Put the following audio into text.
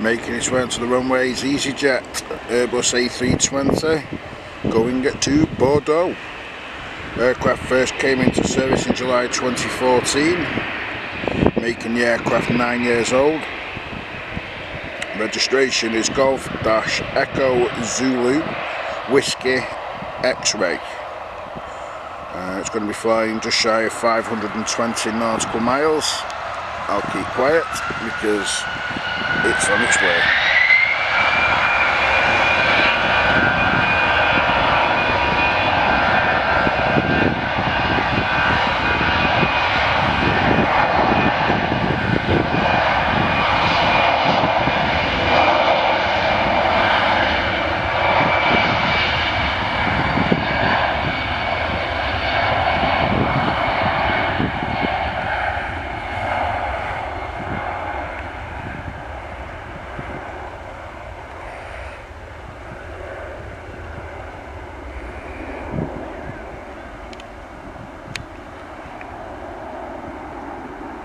Making its way onto the runways, Easyjet Airbus A320 going to Bordeaux. Aircraft first came into service in July 2014, making the aircraft 9 years old. Registration is Golf-Echo Zulu Whiskey X-Ray. It's going to be flying just shy of 520 nautical miles. I'll keep quiet because it's on its way.